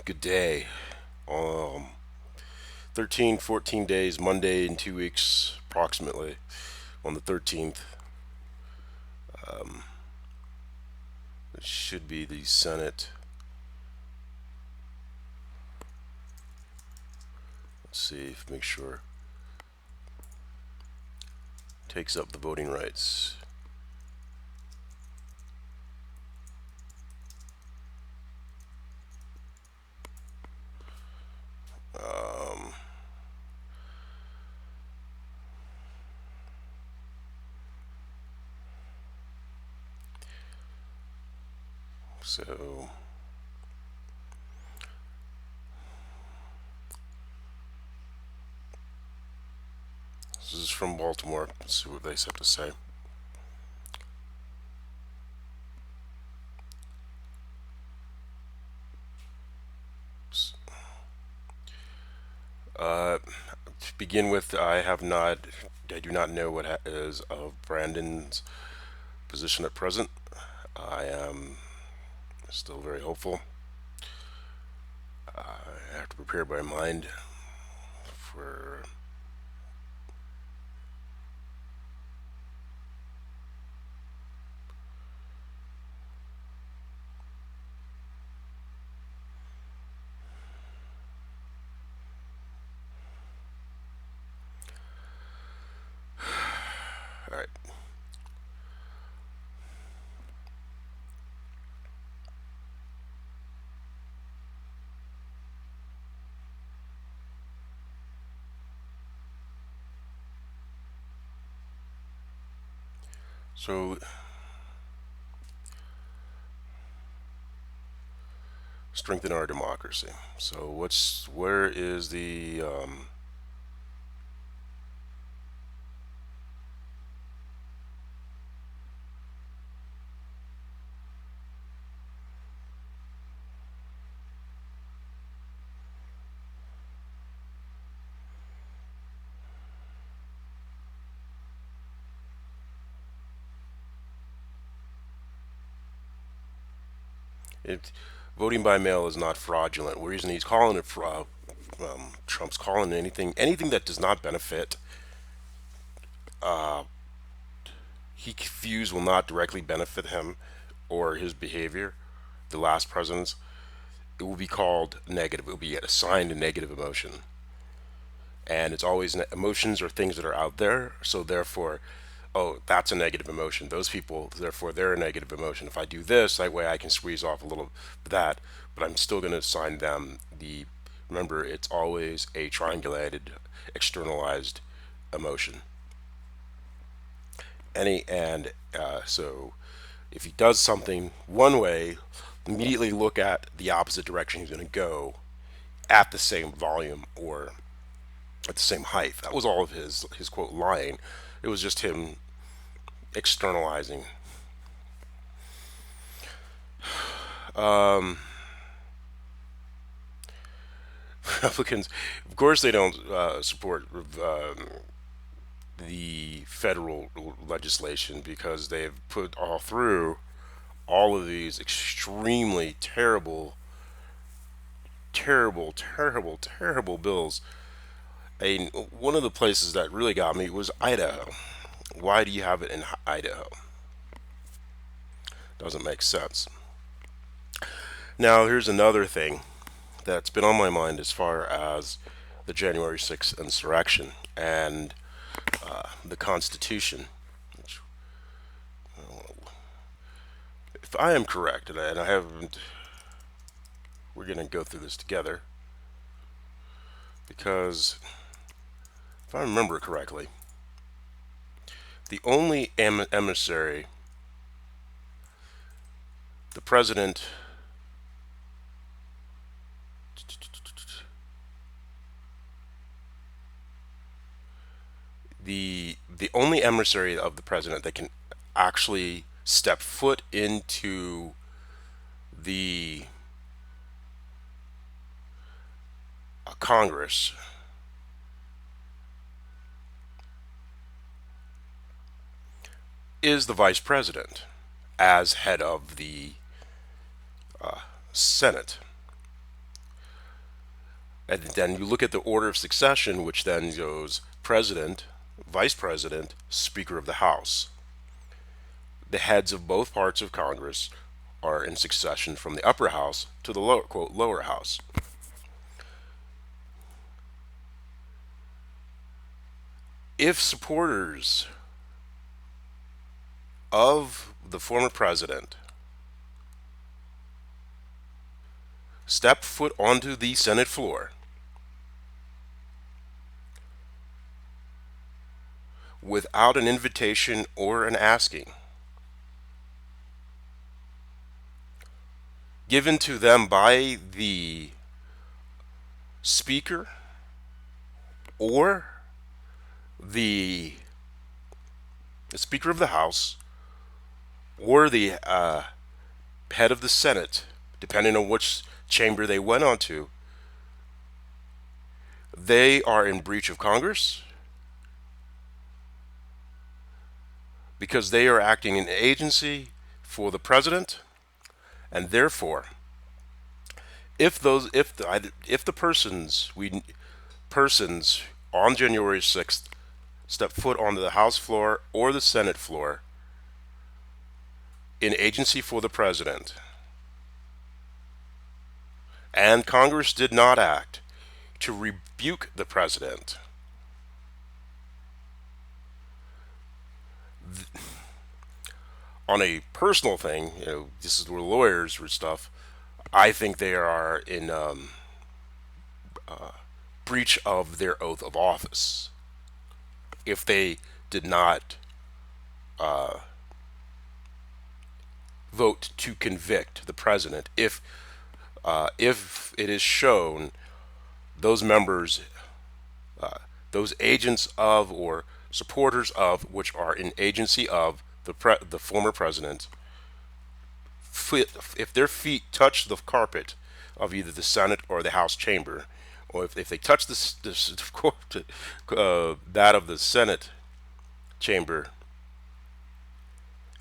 Good day. 13, 14 days, Monday in 2 weeks, approximately, on the 13th. It should be the Senate. Let's see, make sure. Takes up the voting rights. Um, so, this is from Baltimore. Let's see what they have to say. To begin with, I do not know what is of Brandon's position at present. I am still very hopeful. I have to prepare my mind for. All right. So, strengthen our democracy. So, where is the it, voting by mail is not fraudulent. The reason he's calling it Trump's calling anything that does not benefit he views will not directly benefit him or his behavior. The last president's, it will be called negative. It will be assigned a negative emotion, and it's always emotions are things that are out there. So therefore, oh, that's a negative emotion. Those people, therefore, they're a negative emotion. If I do this, that way I can squeeze off a little of that, but I'm still going to assign them the. Remember, it's always a triangulated, externalized emotion. So if he does something one way, immediately look at the opposite direction he's going to go at the same volume or at the same height. That was all of his quote lying. It was just him externalizing. Republicans, of course, they don't support the federal legislation because they've put all through all of these extremely terrible bills. One of the places that really got me was Idaho. Why do you have it in Idaho? Doesn't make sense. Now, here's another thing that's been on my mind as far as the January 6th insurrection and the Constitution. Which, if I am correct, and I haven't, we're going to go through this together because if I remember correctly, the only emissary, the president, the only emissary of the president that can actually step foot into the Congress is the vice president as head of the Senate. And then you look at the order of succession, which then goes president, vice president, speaker of the House. The heads of both parts of Congress are in succession from the upper house to the lower, quote, lower house. If supporters of the former president step foot onto the Senate floor without an invitation or an asking given to them by the speaker or the speaker of the House or the head of the Senate, depending on which chamber they went onto, they are in breach of Congress because they are acting in agency for the president, and therefore, if the persons on January 6th step foot onto the House floor or the Senate floor in agency for the president, and Congress did not act to rebuke the president, on a personal thing, this is where lawyers or stuff, I think they are in breach of their oath of office if they did not vote to convict the president. If it is shown those members, those agents of or supporters of which are in agency of the former president, if their feet touch the carpet of either the Senate or the House chamber, or if they touch that of the Senate chamber,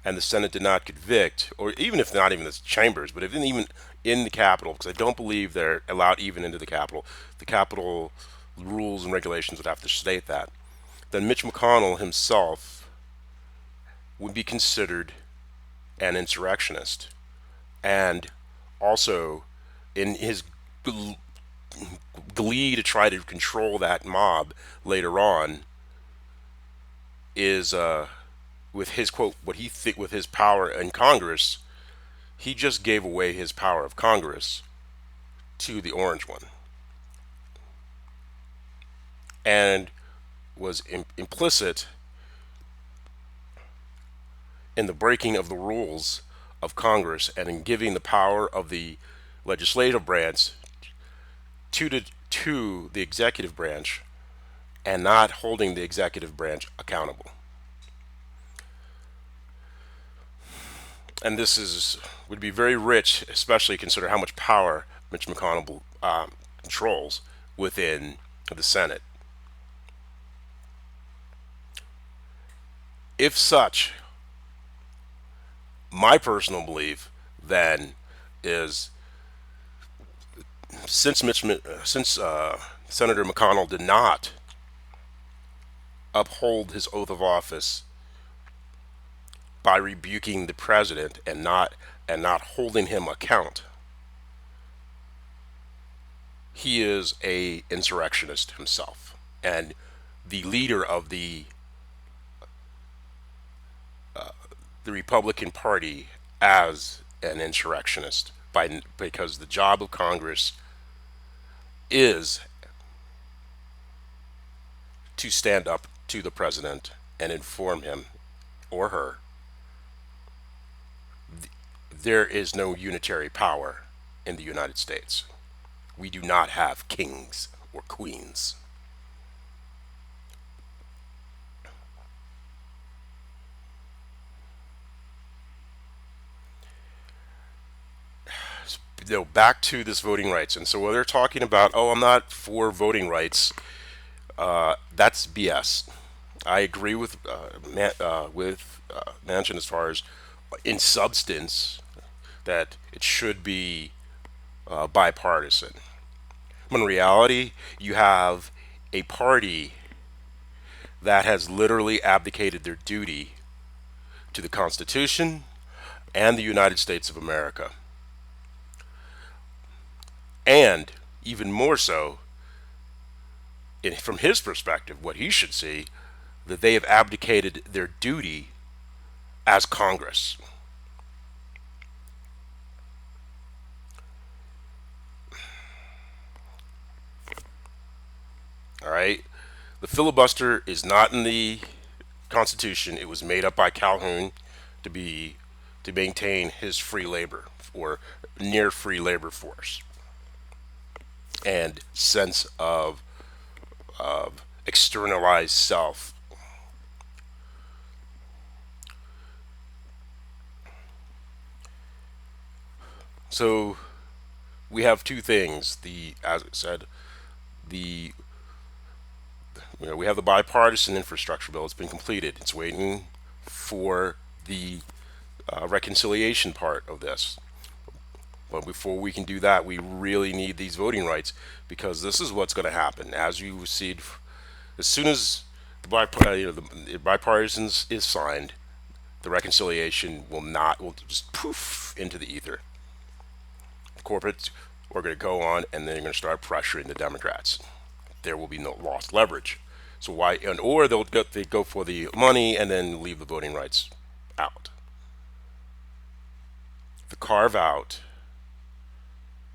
and the Senate did not convict, or even if not even the chambers, but even in the Capitol, because I don't believe they're allowed even into the Capitol rules and regulations would have to state that, then Mitch McConnell himself would be considered an insurrectionist. And also, in his glee to try to control that mob later on, is with his quote, with his power in Congress, he just gave away his power of Congress to the orange one, and was implicit in the breaking of the rules of Congress and in giving the power of the legislative branch to the executive branch and not holding the executive branch accountable. And this would be very rich, especially consider how much power Mitch McConnell controls within the Senate. If such, my personal belief then is since Senator McConnell did not uphold his oath of office by rebuking the president and not holding him account, he is a insurrectionist himself and the leader of the Republican Party as an insurrectionist because the job of Congress is to stand up to the president and inform him or her there is no unitary power in the United States. We do not have kings or queens. Back to this voting rights, and so when they're talking about, oh, I'm not for voting rights, that's BS. I agree with Manchin as far as in substance that it should be bipartisan. When in reality, you have a party that has literally abdicated their duty to the Constitution and the United States of America. And even more so, from his perspective, what he should see, that they have abdicated their duty as Congress. All right? The filibuster is not in the Constitution. It was made up by Calhoun to be to maintain his free labor or near free labor force and sense of externalized self. So we have two things. As I said, the we have the bipartisan infrastructure bill. It's been completed. It's waiting for the reconciliation part of this. But before we can do that, we really need these voting rights, because this is what's going to happen. As you see, as soon as the bipartisan is signed, the reconciliation will just poof into the ether. Corporates are going to go on, and they're going to start pressuring the Democrats. There will be no lost leverage. So why? Or they go for the money and then leave the voting rights out. The carve out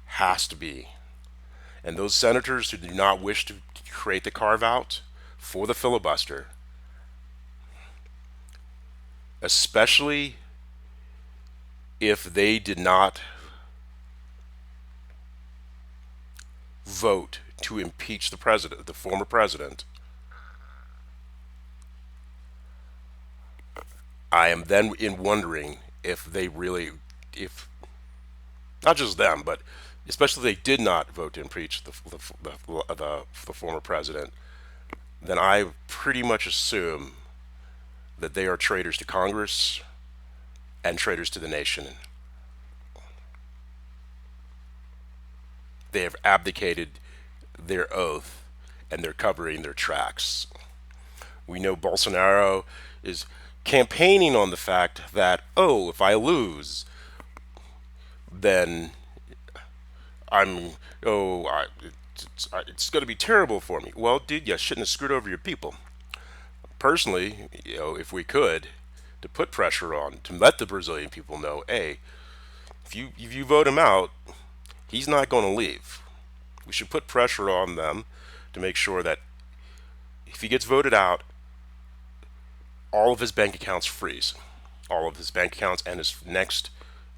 has to be, and those senators who do not wish to create the carve out for the filibuster, especially if they did not vote to impeach the president, the former president, I am then in wondering if they really, if not just them, but especially if they did not vote to impeach the former president, then I pretty much assume that they are traitors to Congress and traitors to the nation. They have abdicated their oath and they're covering their tracks. We know Bolsonaro is campaigning on the fact that, oh, if I lose, then I'm, oh, it's going to be terrible for me. Well, dude, you shouldn't have screwed over your people. Personally, if we could, to put pressure on, to let the Brazilian people know, hey, if you vote him out, he's not going to leave. We should put pressure on them to make sure that if he gets voted out, all of his bank accounts freeze. All of his bank accounts and his next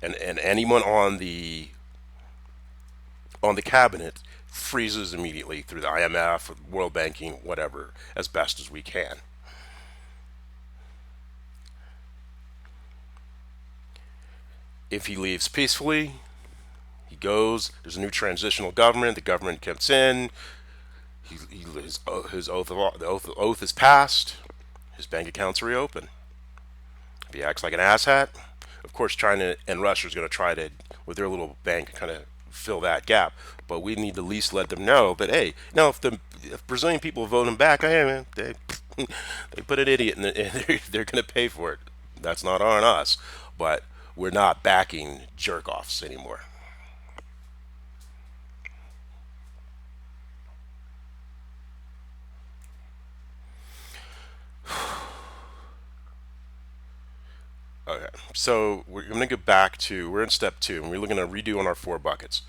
and anyone on the cabinet freezes immediately through the IMF, World Banking, whatever, as best as we can. If he leaves peacefully, he goes. There's a new transitional government. The government comes in. His oath is passed. His bank accounts reopen. If he acts like an asshat, of course, China and Russia is going to try to, with their little bank, kind of fill that gap. But we need to at least let them know that, hey, now if Brazilian people vote him back, hey, man, they put an idiot in they're going to pay for it. That's not on us. But we're not backing jerk offs anymore. Okay, so we're going to get back to, we're in step two, and we're looking to redo on our four buckets.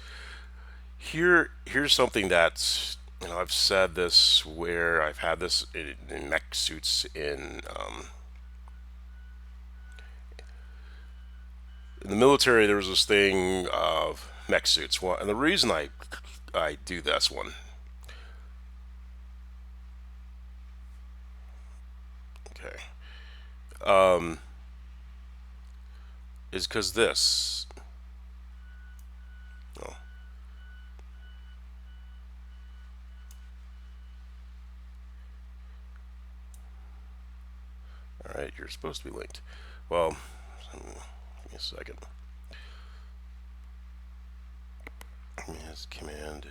Here's something that's, I've said this where I've had this in mech suits in the military. There was this thing of mech suits. Well, and the reason I do this one, okay, is because this. Oh, all right, you're supposed to be linked. Well, give me a second. Command.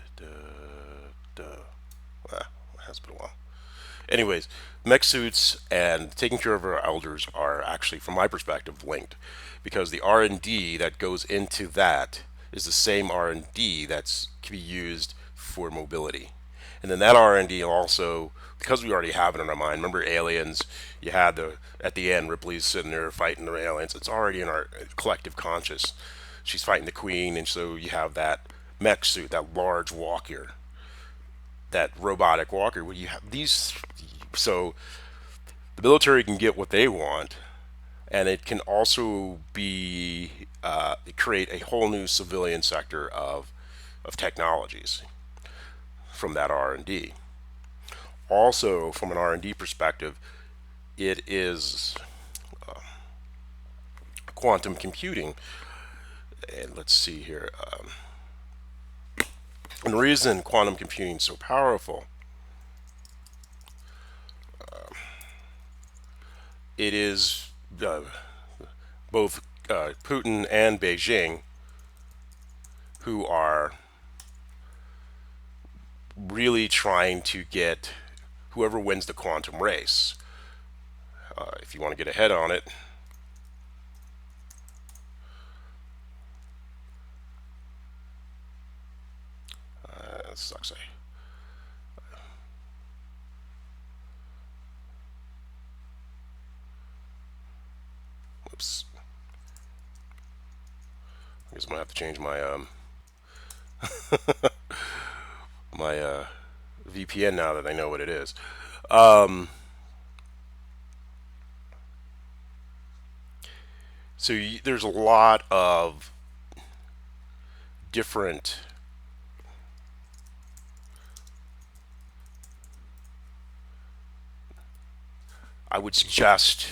Ah, it has been a while. Anyways, mech suits and taking care of our elders are actually, from my perspective, linked, because the R&D that goes into that is the same R&D that's can be used for mobility, and then that R&D also, because we already have it in our mind. Remember Aliens? You had the at the end Ripley's sitting there fighting the aliens. It's already in our collective conscious. She's fighting the Queen, and so you have that mech suit, that large walker, that robotic walker. Where you have these, so the military can get what they want, and it can also be create a whole new civilian sector of technologies from that R&D. Also, from an R&D perspective, it is quantum computing. And let's see here. And the reason quantum computing is so powerful, it is both Putin and Beijing who are really trying to get whoever wins the quantum race. If you want to get ahead on it, sucks. Whoops. I guess I'm gonna have to change my my VPN now that I know what it is. So there's a lot of different. I would suggest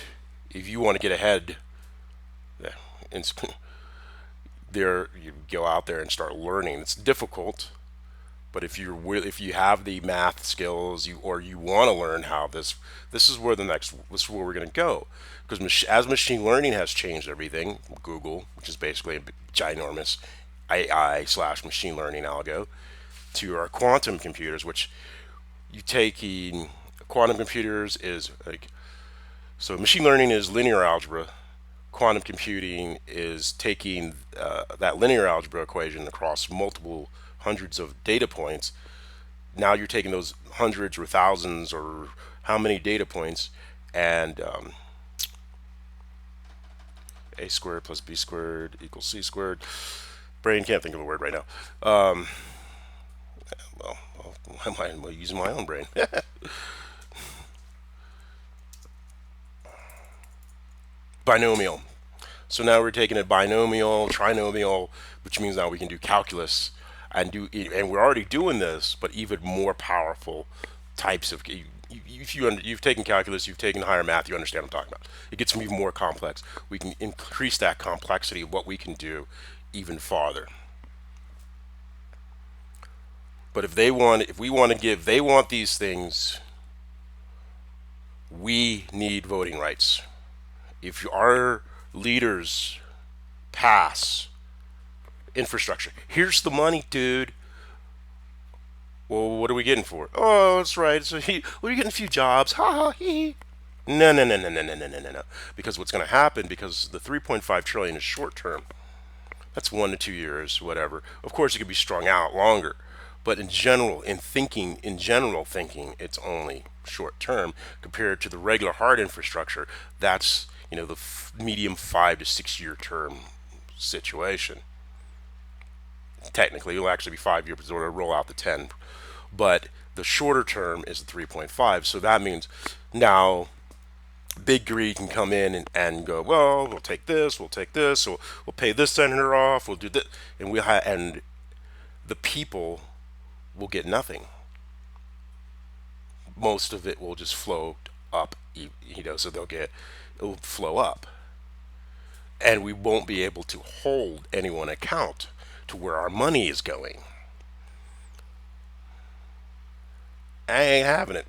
if you want to get ahead, yeah, there you go out there and start learning. It's difficult, but if you have the math skills, you want to learn how this is where this is where we're going to go, because as machine learning has changed everything, Google, which is basically a ginormous AI slash machine learning algo, to our quantum computers, which you take in quantum computers is like, so machine learning is linear algebra. Quantum computing is taking that linear algebra equation across multiple hundreds of data points. Now you're taking those hundreds or thousands or how many data points, and a squared plus b squared equals c squared. Brain can't think of a word right now. Well, why am I using my own brain? Binomial. So now we're taking a binomial, trinomial, which means now we can do calculus and we're already doing this, but even more powerful types of. If you've taken calculus, you've taken higher math, you understand what I'm talking about. It gets even more complex. We can increase that complexity of what we can do even farther. But if we want to give, they want these things. We need voting rights. If our leaders pass infrastructure, here's the money, dude. Well, what are we getting for it? Oh, that's right. So we're getting a few jobs. Ha ha hee. No, no, no, no, no, no, no, no, no, no. Because what's going to happen? Because the 3.5 trillion is short term. That's 1 to 2 years, whatever. Of course, it could be strung out longer, but in general, thinking, it's only short term compared to the regular hard infrastructure. That's the medium 5 to 6 year term situation. Technically, it'll actually be 5 years, but it'll roll out the 10. But the shorter term is the 3.5. So that means now big greed can come in and go, well, we'll take this, we'll pay this senator off, we'll do this, and the people will get nothing. Most of it will just flow up, so it'll flow up, and we won't be able to hold anyone account to where our money is going. I ain't having it.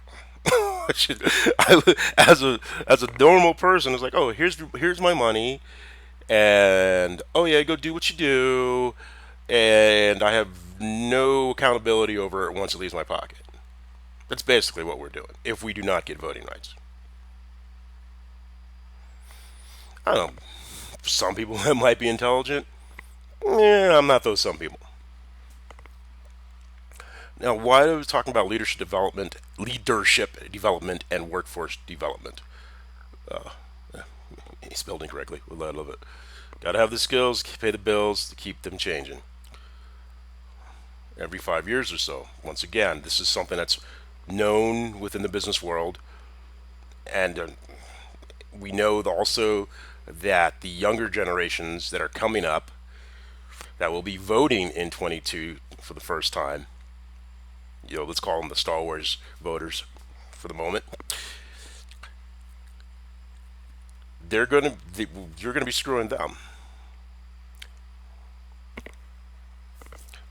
As a normal person, it's like, oh, here's my money, and oh yeah, go do what you do, and I have no accountability over it once it leaves my pocket. That's basically what we're doing if we do not get voting rights. I don't know. For some people, that might be intelligent. Yeah, I'm not those some people. Now, why are we talking about leadership development, and workforce development? He spelled incorrectly. I love it. Got to have the skills, pay the bills to keep them changing every 5 years or so. Once again, this is something that's known within the business world, and we know also that the younger generations that are coming up that will be voting in 22 for the first time, let's call them the Star Wars voters for the moment. They're going to you're going to be screwing them.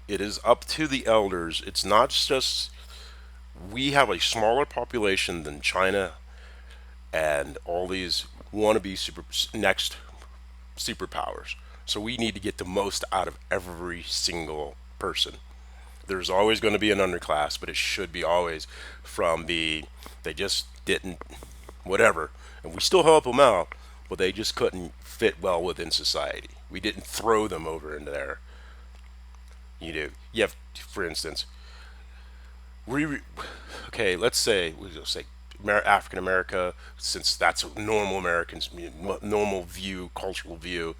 It is up to the elders. It's not just we have a smaller population than China and all these wannabe next superpowers. So we need to get the most out of every single person. There's always going to be an underclass, but it should be always from they just didn't whatever, and we still help them out, but they just couldn't fit well within society. We didn't throw them over into there. You have, for instance, we okay. Let's say African America, since that's a normal Americans normal view, cultural view.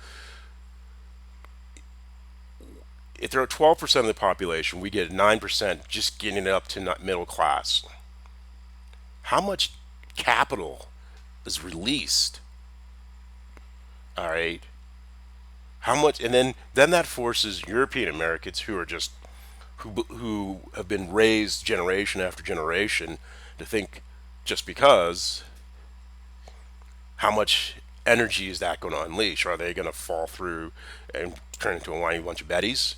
If there are 12% of the population, we get 9% just getting it up to middle class. How much capital is released? All right. How much, and then that forces European Americans who have been raised generation after generation to think just because how much energy is that going to unleash? Are they going to fall through and turn into a whiny bunch of betties,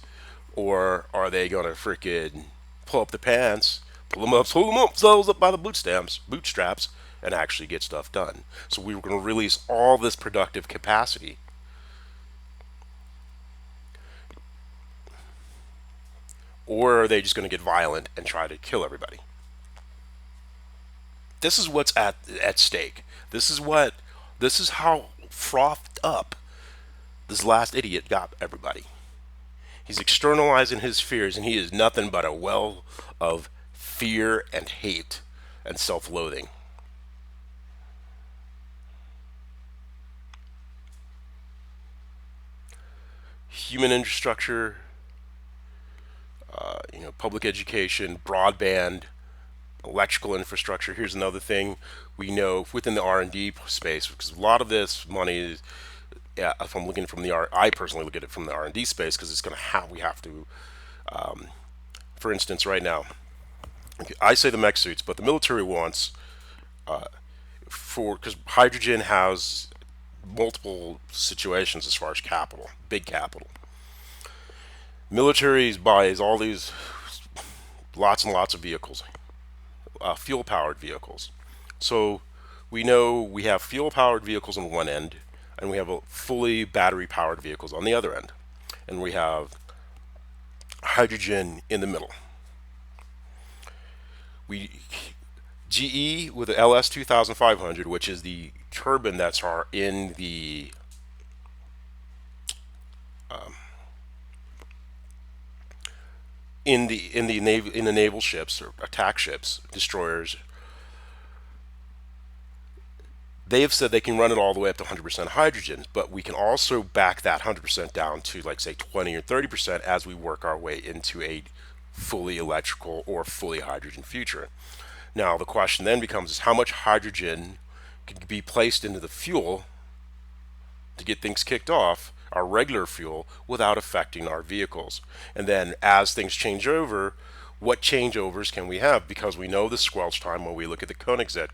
or are they going to freaking pull up the pants, pull them up, themselves up by the bootstraps, and actually get stuff done? So we were going to release all this productive capacity, or are they just going to get violent and try to kill everybody? This is what's at stake. This is how frothed up this last idiot got everybody. He's externalizing his fears, and he is nothing but a well of fear and hate and self-loathing. Human infrastructure, public education, broadband, electrical infrastructure. Here's another thing we know within the R&D space, because a lot of this money is, yeah, if I'm looking from I personally look at it from the R&D space, because it's going to we have to, for instance, right now, I say the mech suits, but the military wants because hydrogen has multiple situations as far as capital, big capital. Military buys all these lots and lots of vehicles, fuel powered vehicles. So we know we have fuel powered vehicles on one end, and we have a fully battery powered vehicles on the other end, and we have hydrogen in the middle. We GE with the LS 2500, which is the turbine that's in the in the naval ships or attack ships, destroyers. They have said they can run it all the way up to 100% hydrogen, but we can also back that 100% down to, like, say 20 or 30% as we work our way into a fully electrical or fully hydrogen future. Now the question then becomes is how much hydrogen can be placed into the fuel to get things kicked off, our regular fuel, without affecting our vehicles. And then as things change over, what changeovers can we have? Because we know the squelch time when we look at the Koenigsegg,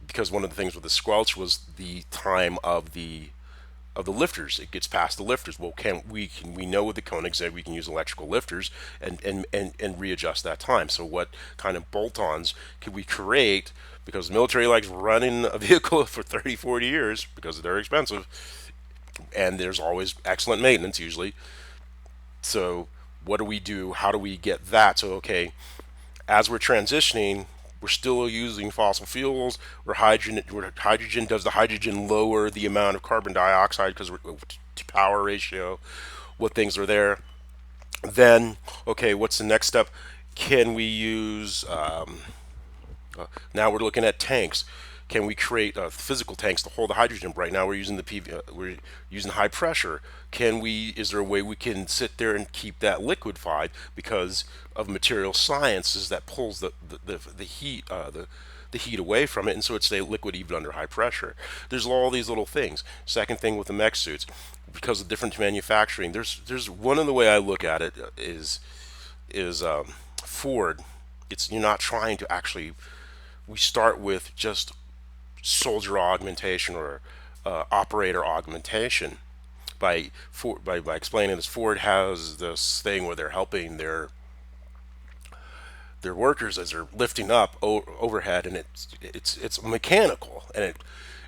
because one of the things with the squelch was the time of the lifters. It gets past the lifters. Well, we know with the Koenigsegg we can use electrical lifters and readjust that time. So what kind of bolt-ons could we create? Because the military likes running a vehicle for 30, 40 years because they're expensive, and there's always excellent maintenance usually. So what do we do? How do we get that? So okay, as we're transitioning, we're still using fossil fuels. Hydrogen does the hydrogen lower the amount of carbon dioxide because we're to power ratio, what things are there. Then okay, what's the next step? Can we use now we're looking at tanks. Can we create physical tanks to hold the hydrogen? Right now we're using we're using high pressure. Can we? Is there a way we can sit there and keep that liquefied because of material sciences that pulls the heat the heat away from it, and so it stay liquid even under high pressure. There's all these little things. Second thing with the mech suits, because of different manufacturing. There's one of the way I look at it is Ford. It's you're not trying to actually. We start with just soldier augmentation or operator augmentation by explaining this. Ford has this thing where they're helping their workers as they're lifting up overhead, and it's mechanical, and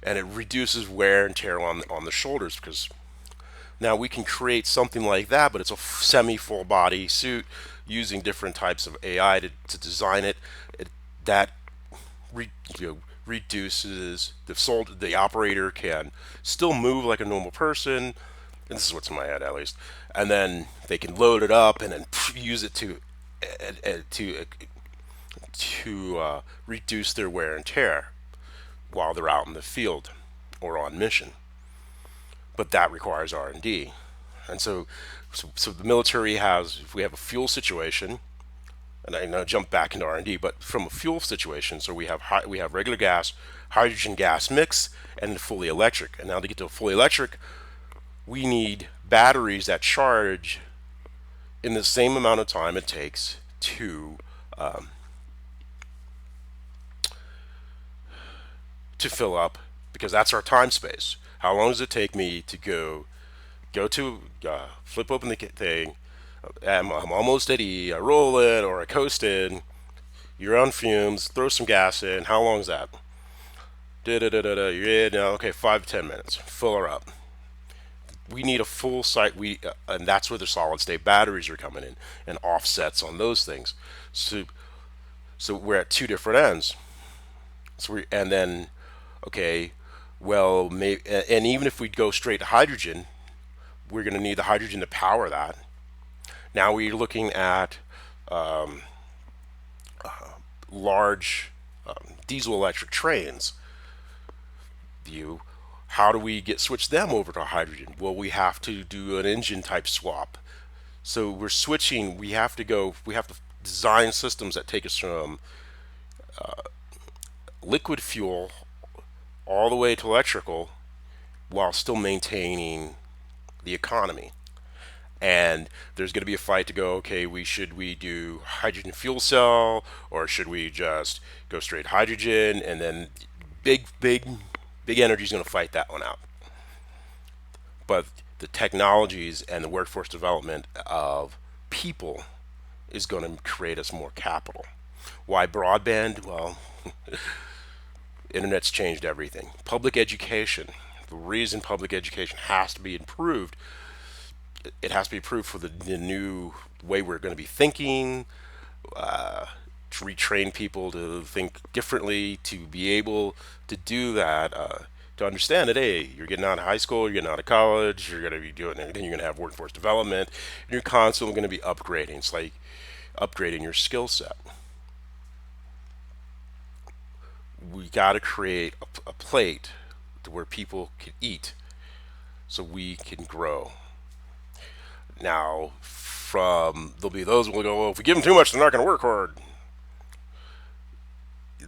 it reduces wear and tear on the shoulders because now we can create something like that, but it's a semi full body suit using different types of AI to design it. That re, you know, reduces the operator can still move like a normal person, and this is what's in my head at least, and then they can load it up and then use it to reduce their wear and tear while they're out in the field or on mission. But that requires R&D, and so the military has, if we have a fuel situation, and I know jump back into R&D, but from a fuel situation, so we have regular gas, hydrogen gas mix, and fully electric. And now to get to a fully electric, we need batteries that charge in the same amount of time it takes to fill up, because that's our time space. How long does it take me to go to flip open the thing? I'm almost at E. I roll it or I coast in. You're on fumes. Throw some gas in. How long is that? Da da da da da. You're in. Okay, 5 to 10 minutes. Fill her up. We need a full site. And that's where the solid state batteries are coming in and offsets on those things. So so we're at two different ends. And then okay, well, maybe, and even if we go straight to hydrogen, we're going to need the hydrogen to power that. Now we're looking at large diesel electric trains. View, how do we get switch them over to hydrogen? Well, we have to do an engine type swap. So we're switching. We have to go. We have to design systems that take us from liquid fuel all the way to electrical while still maintaining the economy. And there's going to be a fight to go, okay, should we do hydrogen fuel cell or should we just go straight hydrogen? And then big energy is going to fight that one out. But the technologies and the workforce development of people is going to create us more capital. Why broadband? Well, internet's changed everything. Public education. The reason public education has to be improved, it has to be improved for the new way we're going to be thinking, to retrain people to think differently, to be able to do that, to understand that, hey, you're getting out of high school, you're getting out of college, you're going to be doing it, then you're going to have workforce development, and you're constantly going to be upgrading. It's like upgrading your skill set. We got to create a plate to where people can eat so we can grow. Now, there'll be those who will go, well, if we give them too much, they're not going to work hard.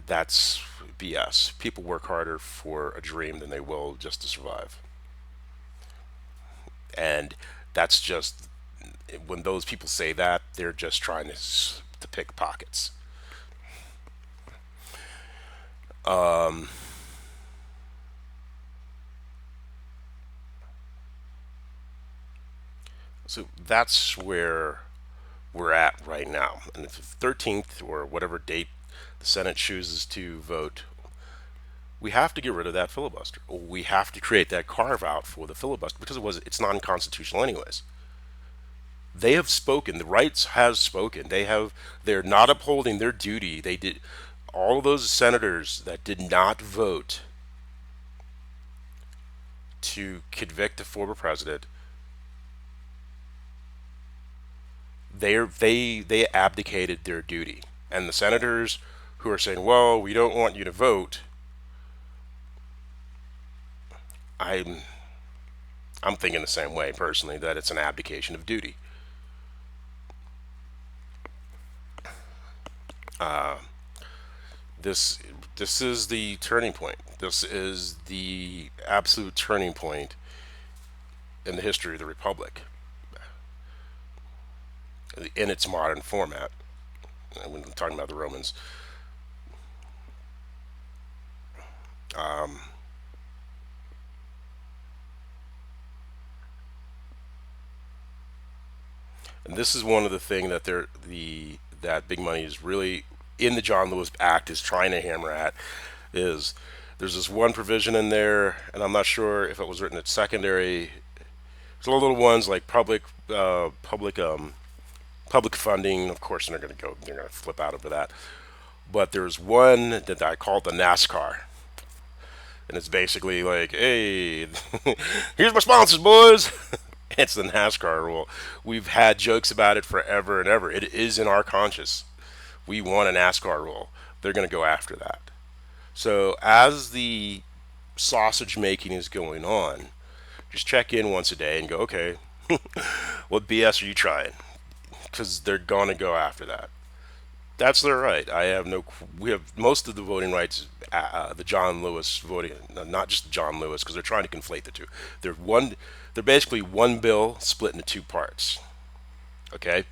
That's BS. People work harder for a dream than they will just to survive. And that's just, when those people say that, they're just trying to pick pockets. So that's where we're at right now. And if the 13th or whatever date the Senate chooses to vote, we have to get rid of that filibuster. We have to create that carve out for the filibuster because it's non-constitutional anyways. They have spoken. The rights has spoken. They're not upholding their duty. They did all of those senators that did not vote to convict the former president. They abdicated their duty. And the senators who are saying, "Well, we don't want you to vote," I'm I'm thinking the same way personally, that it's an abdication of duty. This this is the turning point. This is the absolute turning point in the history of the republic in its modern format. When we're talking about the Romans, and this is one of the thing that that big money is really in the John Lewis Act is trying to hammer at is there's this one provision in there, and I'm not sure if it was written at secondary. There's little ones like public funding. Of course, they're going to flip out over that. But there's one that I call the NASCAR, and it's basically like, hey, here's my sponsors, boys. It's the NASCAR rule. We've had jokes about it forever and ever. It is in our conscience. We want a NASCAR rule. They're going to go after that. So as the sausage making is going on, just check in once a day and go, okay, what BS are you trying? Because they're going to go after that. That's their right. I have no. We have most of the voting rights. The John Lewis voting, not just John Lewis, because they're trying to conflate the two. They're one. They're basically one bill split into two parts. Okay,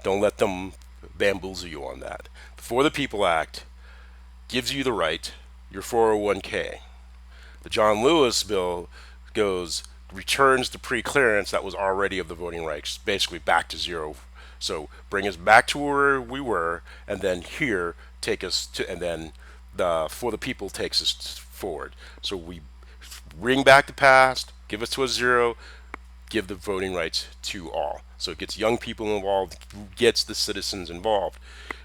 don't let them bamboozle you on that. The For the People Act gives you the right. Your 401k. The John Lewis bill goes returns the pre-clearance that was already of the voting rights, basically back to zero. So bring us back to where we were, and then here take us to, and then the For the People takes us forward. So we bring back the past, give us to a zero, give the voting rights to all. So it gets young people involved, gets the citizens involved.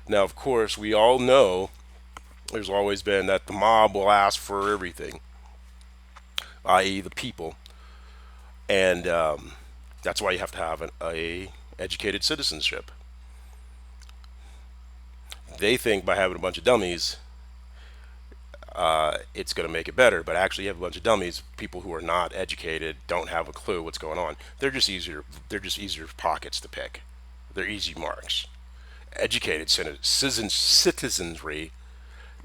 Now, of course, we all know there's always been that the mob will ask for everything, i.e., the people, and that's why you have to have a educated citizenship. They think by having a bunch of dummies, it's going to make it better. But actually, you have a bunch of dummies, people who are not educated, don't have a clue what's going on. They're just easier. They're just easier pockets to pick. They're easy marks. Educated citizenry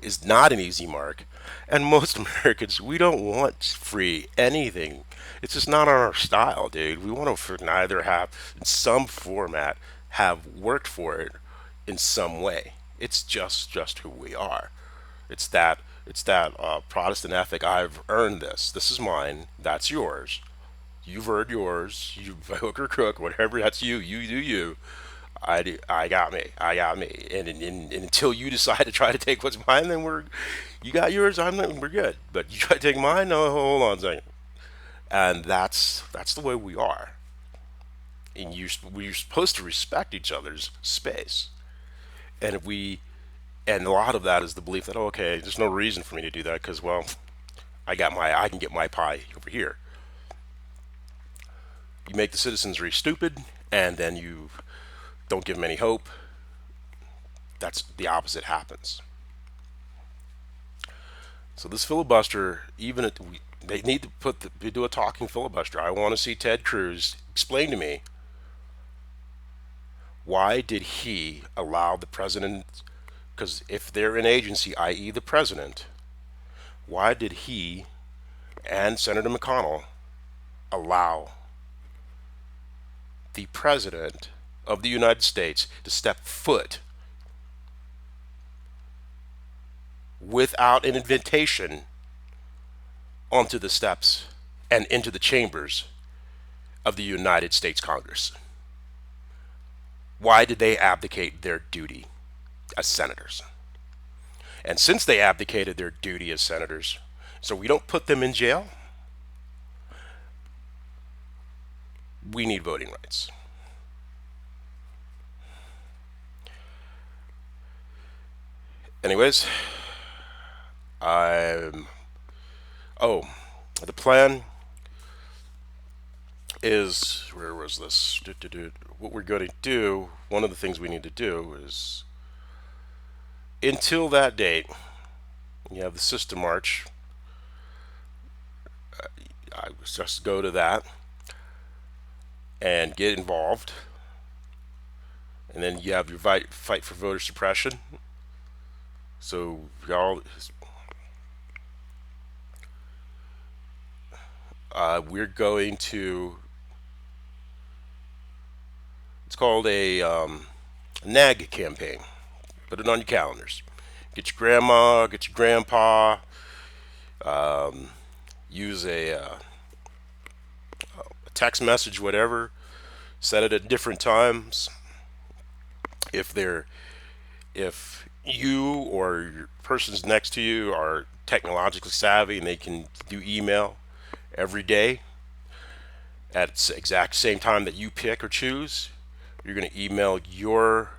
is not an easy mark, and most Americans, we don't want free anything. It's just not our style, dude. We want to neither have in some format have worked for it in some way. It's just who we are. It's that Protestant ethic. I've earned this. This is mine. That's yours. You've earned yours. You hook or crook, whatever. That's you. You do you. I got me. I got me. And until you decide to try to take what's mine, then you got yours. We're good. But you try to take mine. No, hold on a second. And that's the way we are. And we're supposed to respect each other's space. And if we and a lot of that is the belief that, oh, okay, there's no reason for me to do that because, well, I can get my pie over here. You make the citizenry stupid, and then you don't give them any hope. That's the opposite happens. So this filibuster, they need to do a talking filibuster. I want to see Ted Cruz explain to me why did he allow the president? Because if they're an agency, i.e., the president, why did he and Senator McConnell allow the president of the United States to step foot without an invitation onto the steps and into the chambers of the United States Congress? Why did they abdicate their duty as senators? And since they abdicated their duty as senators, so we don't put them in jail, we need voting rights. Anyways, I'm. Oh, the plan is, where was this? What we're going to do, one of the things we need to do is, until that date, you have the System March. I just go to that and get involved. And then you have your fight for voter suppression. So y'all, we're going to. It's called a NAG campaign. Put it on your calendars. Get your grandma, get your grandpa. Use a text message, whatever. Set it at different times. If they're if you or your persons next to you are technologically savvy and they can do email every day at the exact same time that you pick or choose, you're going to email your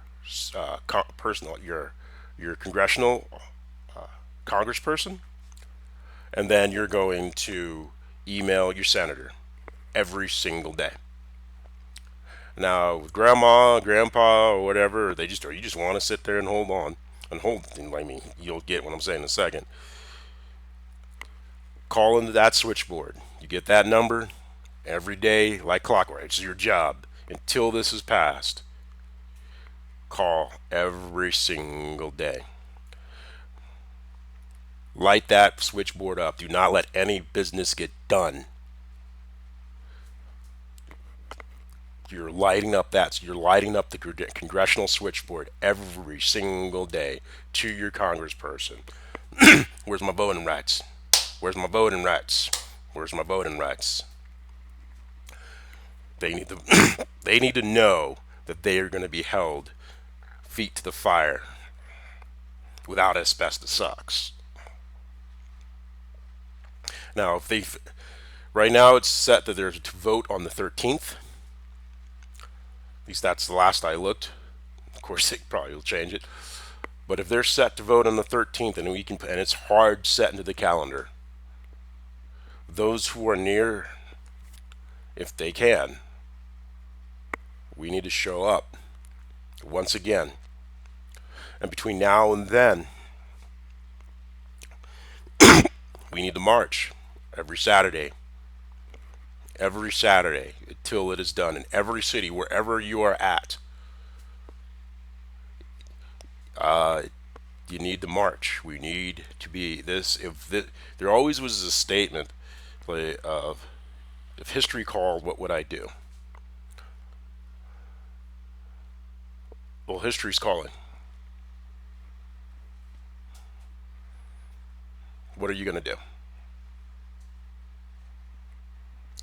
personal your congressional congressperson, and then you're going to email your senator every single day. Now, with grandma, grandpa, or whatever, or you just want to sit there and hold on and hold. I mean, you'll get what I'm saying in a second. Call into that switchboard. You get that number every day, like clockwork. It's your job until this is passed. Call every single day. Light that switchboard up. Do not let any business get done. You're lighting up the congressional switchboard every single day to your congressperson. Where's my voting rights? Where's my voting rights? Where's my voting rights? They need to they need to know that they are going to be held feet to the fire without asbestos socks. Now, if they right now it's set that they're to vote on the 13th. At least that's the last I looked. Of course, they probably will change it. But if they're set to vote on the 13th, and it's hard set into the calendar, those who are near, if they can, we need to show up once again. And between now and then, we need to march every Saturday until it is done in every city, wherever you are at. You need to march. We need to be this. There always was a statement of, if history called, what would I do? Well, history's calling. What are you going to do?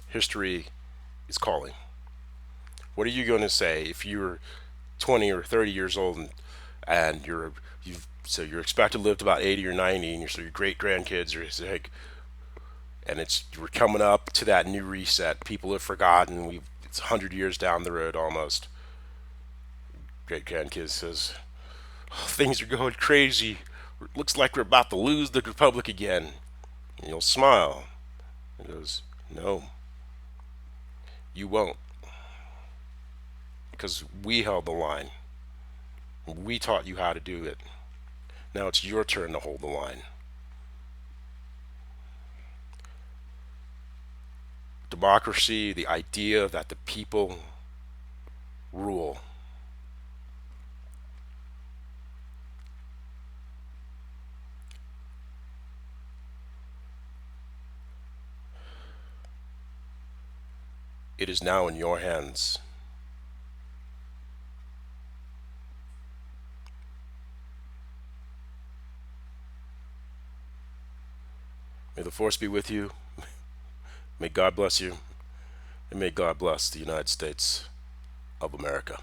History is calling. What are you going to say if you're 20 or 30 years old and you're expected to live to about 80 or 90, and your great grandkids are like, and we're coming up to that new reset. People have forgotten. It's 100 years down the road almost. Great grandkids says, oh, things are going crazy. It looks like we're about to lose the republic again. And you'll smile. He goes, no, you won't. Because we held the line. We taught you how to do it. Now it's your turn to hold the line. Democracy, the idea that the people rule. It is now in your hands. May the force be with you. May God bless you. And may God bless the United States of America.